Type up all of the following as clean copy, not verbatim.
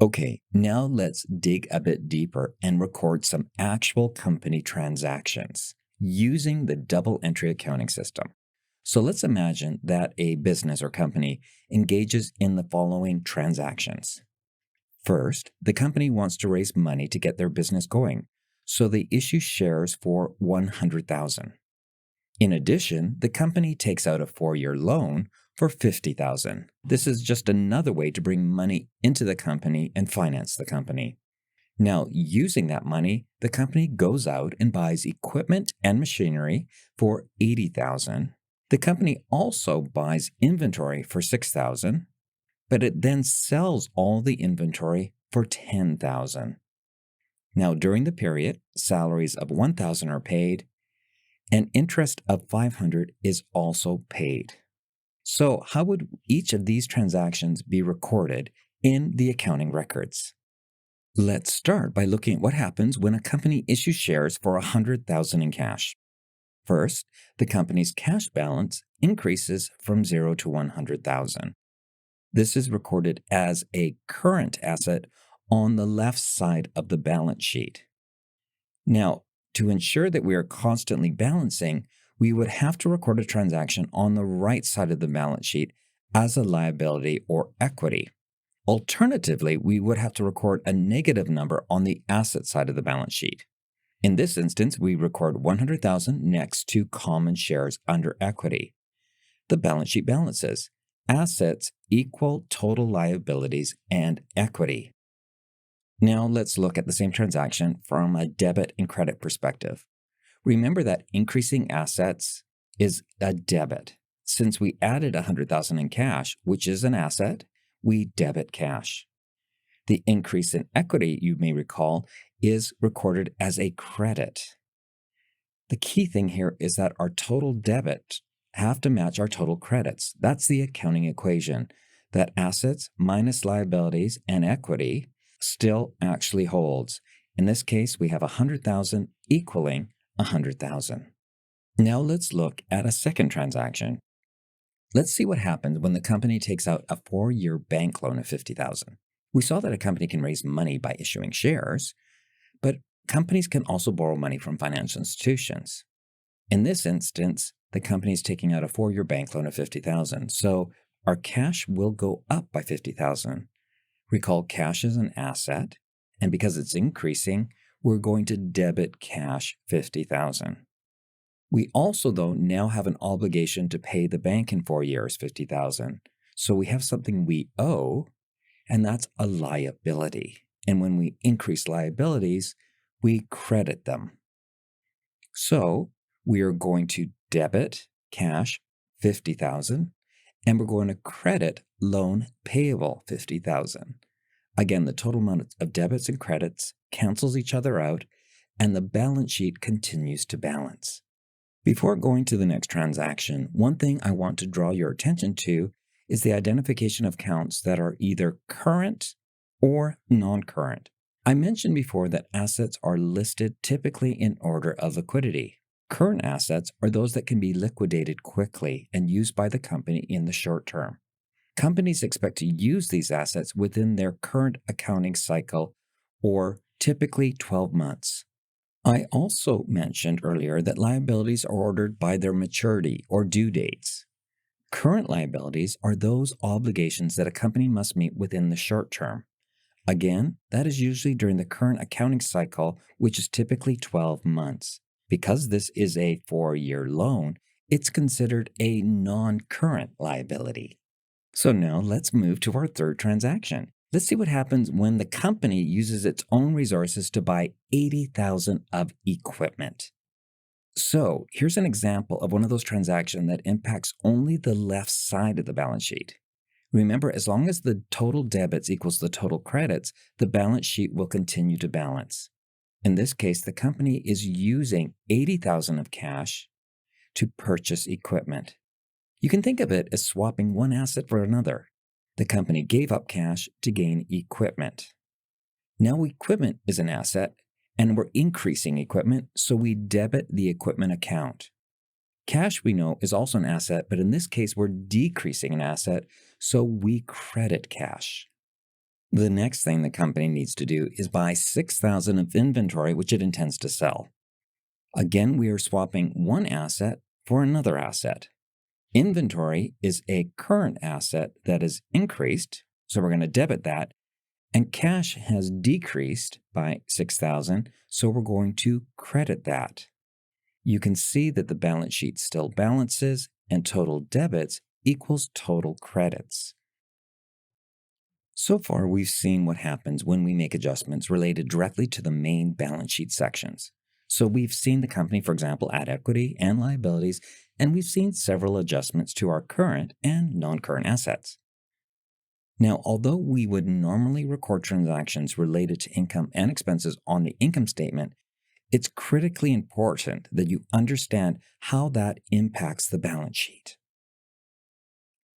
Okay, now let's dig a bit deeper and record some actual company transactions using the double entry accounting system. So let's imagine that a business or company engages in the following transactions. First, the company wants to raise money to get their business going, so they issue shares for 100,000. In addition, the company takes out a 4-year loan for 50,000. This is just another way to bring money into the company and finance the company. Now, using that money, the company goes out and buys equipment and machinery for 80,000. The company also buys inventory for 6,000, but it then sells all the inventory for 10,000. Now, during the period, salaries of 1,000 are paid, and interest of 500 is also paid. So, how would each of these transactions be recorded in the accounting records? Let's start by looking at what happens when a company issues shares for 100,000 in cash. First, the company's cash balance increases from 0 to 100,000. This is recorded as a current asset on the left side of the balance sheet. Now, to ensure that we are constantly balancing, we would have to record a transaction on the right side of the balance sheet as a liability or equity. Alternatively, we would have to record a negative number on the asset side of the balance sheet. In this instance, we record 100,000 next to common shares under equity. The balance sheet balances. Assets equal total liabilities and equity. Now let's look at the same transaction from a debit and credit perspective. Remember that increasing assets is a debit. Since we added 100,000 in cash, which is an asset, we debit cash. The increase in equity, you may recall, is recorded as a credit. The key thing here is that our total debit have to match our total credits. That's the accounting equation, that assets minus liabilities and equity still actually holds. In this case, we have 100,000 equaling 100,000. Now let's look at a second transaction. Let's see what happens when the company takes out a 4-year bank loan of 50,000. We saw that a company can raise money by issuing shares, but companies can also borrow money from financial institutions. In this instance, the company is taking out a 4-year bank loan of 50,000, so our cash will go up by 50,000. Recall, cash is an asset, and because it's increasing, we're going to debit cash 50,000. We also, though, now have an obligation to pay the bank in 4 years 50,000. So we have something we owe, and that's a liability. And when we increase liabilities, we credit them. So we are going to debit cash 50,000, and we're going to credit loan payable 50,000. Again, the total amount of debits and credits cancels each other out, and the balance sheet continues to balance. Before going to the next transaction, one thing I want to draw your attention to is the identification of accounts that are either current or non-current. I mentioned before that assets are listed typically in order of liquidity. Current assets are those that can be liquidated quickly and used by the company in the short term. Companies expect to use these assets within their current accounting cycle, or typically 12 months. I also mentioned earlier that liabilities are ordered by their maturity or due dates. Current liabilities are those obligations that a company must meet within the short term. Again, that is usually during the current accounting cycle, which is typically 12 months. Because this is a 4-year loan, it's considered a non-current liability. So now let's move to our third transaction. Let's see what happens when the company uses its own resources to buy 80,000 of equipment. So here's an example of one of those transactions that impacts only the left side of the balance sheet. Remember, as long as the total debits equals the total credits, the balance sheet will continue to balance. In this case, the company is using 80,000 of cash to purchase equipment. You can think of it as swapping one asset for another. The company gave up cash to gain equipment. Now equipment is an asset, and we're increasing equipment, so we debit the equipment account. Cash, we know, is also an asset, but in this case, we're decreasing an asset, so we credit cash. The next thing the company needs to do is buy 6,000 of inventory which it intends to sell. Again, we are swapping one asset for another asset. Inventory is a current asset that is increased, so we're going to debit that, and cash has decreased by 6,000, so we're going to credit that. You can see that the balance sheet still balances, and total debits equals total credits. So far, we've seen what happens when we make adjustments related directly to the main balance sheet sections. So we've seen the company, for example, add equity and liabilities, and we've seen several adjustments to our current and non-current assets. Now, although we would normally record transactions related to income and expenses on the income statement, it's critically important that you understand how that impacts the balance sheet.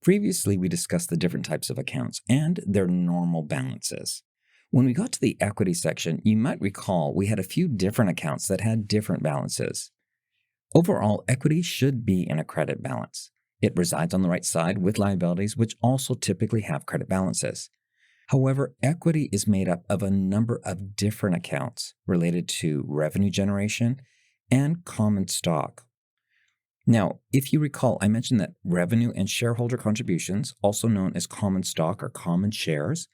Previously, we discussed the different types of accounts and their normal balances. When we got to the equity section, you might recall we had a few different accounts that had different balances. Overall, equity should be in a credit balance. It resides on the right side with liabilities, which also typically have credit balances. However, equity is made up of a number of different accounts related to revenue generation and common stock. Now, if you recall, I mentioned that revenue and shareholder contributions, also known as common stock or common shares,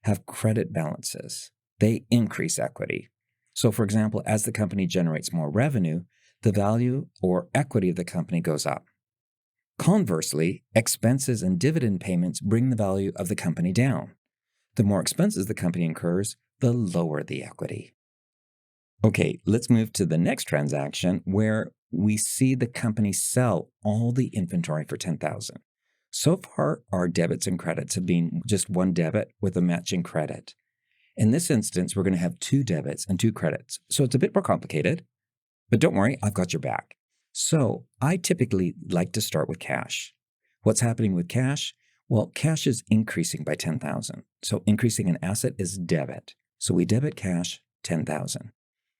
have credit balances. They increase equity. So, for example, as the company generates more revenue, the value or equity of the company goes up. Conversely, expenses and dividend payments bring the value of the company down. The more expenses the company incurs, the lower the equity. Okay, let's move to the next transaction where we see the company sell all the inventory for $10,000. So far, our debits and credits have been just one debit with a matching credit. In this instance, we're going to have two debits and two credits. So it's a bit more complicated, but don't worry, I've got your back. So I typically like to start with cash. What's happening with cash? Well, cash is increasing by $10,000. So increasing an asset is debit. So we debit cash $10,000.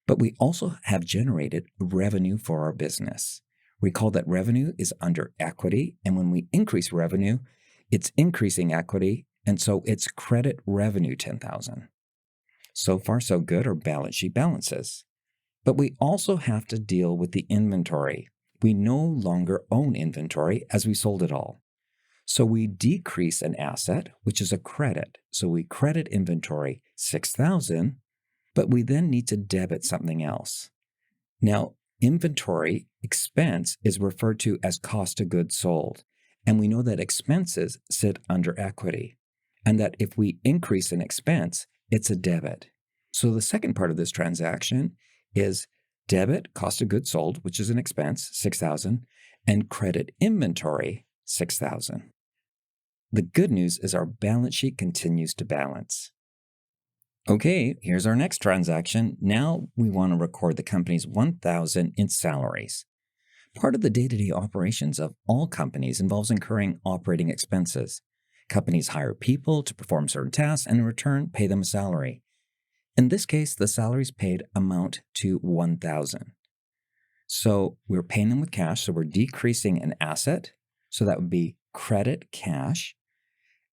But we also have generated revenue for our business. Recall that revenue is under equity, and when we increase revenue, it's increasing equity, and so it's credit revenue $10,000. So far, so good, our balance sheet balances. But we also have to deal with the inventory. We no longer own inventory as we sold it all. So we decrease an asset, which is a credit. So we credit inventory $6,000, but we then need to debit something else. Now, inventory expense is referred to as cost of goods sold, and we know that expenses sit under equity, and that if we increase an expense, it's a debit. So the second part of this transaction is debit cost of goods sold, which is an expense, $6,000, and credit inventory, $6,000. The good news is our balance sheet continues to balance. Okay, here's our next transaction. Now we want to record the company's $1,000 in salaries. Part of the day-to-day operations of all companies involves incurring operating expenses. Companies hire people to perform certain tasks and in return pay them a salary. In this case, the salaries paid amount to $1,000. So we're paying them with cash, so we're decreasing an asset. So that would be credit cash.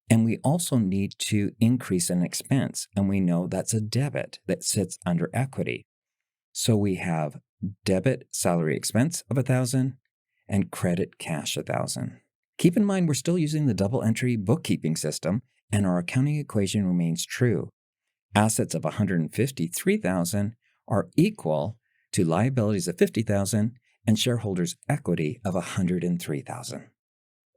And we also need to increase an expense, and we know that's a debit that sits under equity. So we have debit salary expense of $1,000 and credit cash $1,000. Keep in mind we're still using the double entry bookkeeping system, and our accounting equation remains true. Assets of $153,000 are equal to liabilities of $50,000 and shareholders' equity of $103,000.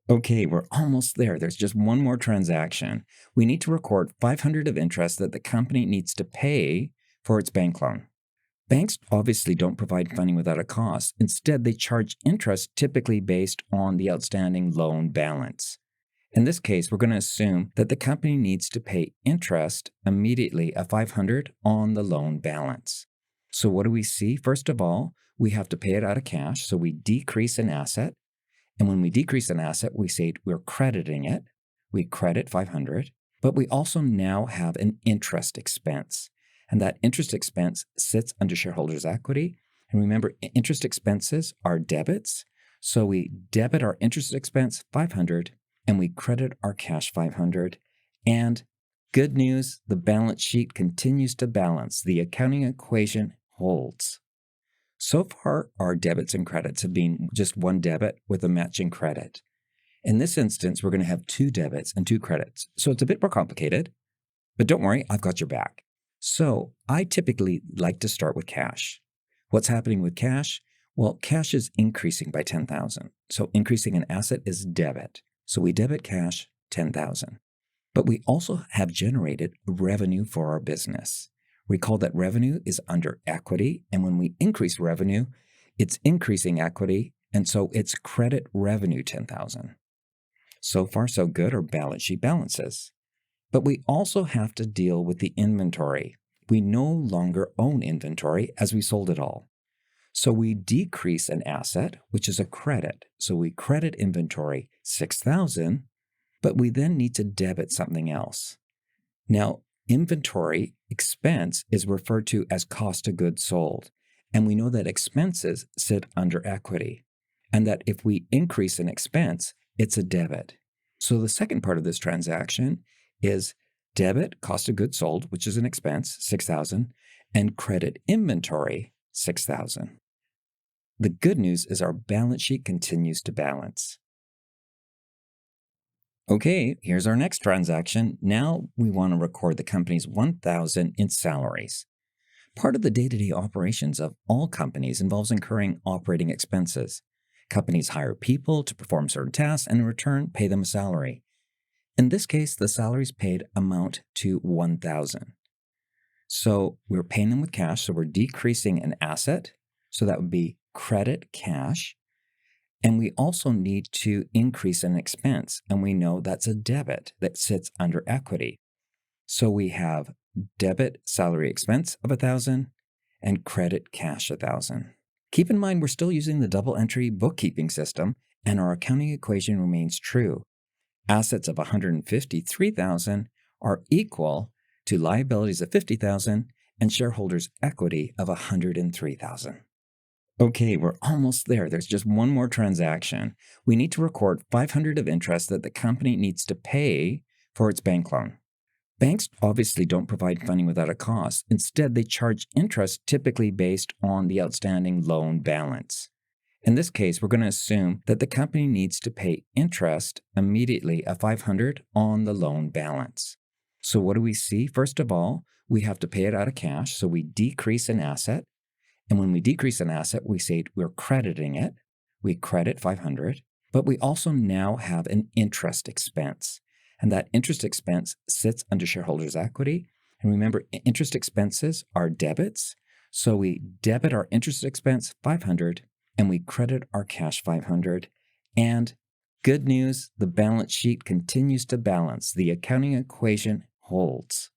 Okay, we're almost there. There's just one more transaction. We need to record $500 of interest that the company needs to pay for its bank loan. Banks obviously don't provide funding without a cost. Instead, they charge interest typically based on the outstanding loan balance. In this case, we're going to assume that the company needs to pay interest immediately of $500 on the loan balance. So what do we see? First of all, we have to pay it out of cash, so we decrease an asset. And when we decrease an asset, we say we're crediting it. We credit $500, but we also now have an interest expense. And that interest expense sits under shareholders' equity. And remember, interest expenses are debits. So we debit our interest expense $500 and we credit our cash $500. And Good news, the balance sheet continues to balance. The accounting equation holds. So far, our debits and credits have been just one debit with a matching credit. In this instance, we're going to have two debits and two credits. So it's a bit more complicated, but don't worry, I've got your back. So I typically like to start with cash. What's happening with cash? Well, cash is increasing by 10,000. So increasing an asset is debit. So we debit cash 10,000. But we also have generated revenue for our business. Recall that revenue is under equity, and when we increase revenue, it's increasing equity, and so it's credit revenue 10,000. So far, so good, our balance sheet balances. But we also have to deal with the inventory. We no longer own inventory as we sold it all. So we decrease an asset, which is a credit. So we credit inventory 6,000, but we then need to debit something else. Now, inventory expense is referred to as cost of goods sold, and we know that expenses sit under equity, and that if we increase an expense, it's a debit. So the second part of this transaction is debit cost of goods sold, which is an expense, 6,000, and credit inventory, 6,000. The good news is our balance sheet continues to balance. Okay, here's our next transaction. Now we want to record the company's 1,000 in salaries. Part of the day-to-day operations of all companies involves incurring operating expenses. Companies hire people to perform certain tasks and in return pay them a salary. In this case, the salaries paid amount to 1,000. So we're paying them with cash, so we're decreasing an asset. So that would be credit cash. And we also need to increase an expense, and we know that's a debit that sits under equity. So we have debit salary expense of 1,000 and credit cash 1,000. Keep in mind, we're still using the double entry bookkeeping system, and our accounting equation remains true. Assets of 153,000 are equal to liabilities of 50,000 and shareholders' equity of 103,000. Okay, we're almost there. There's just one more transaction. We need to record 500 of interest that the company needs to pay for its bank loan. Banks obviously don't provide funding without a cost. Instead, they charge interest typically based on the outstanding loan balance. In this case, we're going to assume that the company needs to pay interest immediately of 500 on the loan balance. So what do we see? First of all, we have to pay it out of cash, so we decrease an asset. And when we decrease an asset, we say we're crediting it. We credit 500, but we also now have an interest expense. And that interest expense sits under shareholders' equity. And remember, interest expenses are debits. So we debit our interest expense 500 and we credit our cash 500. And good news, the balance sheet continues to balance. The accounting equation holds.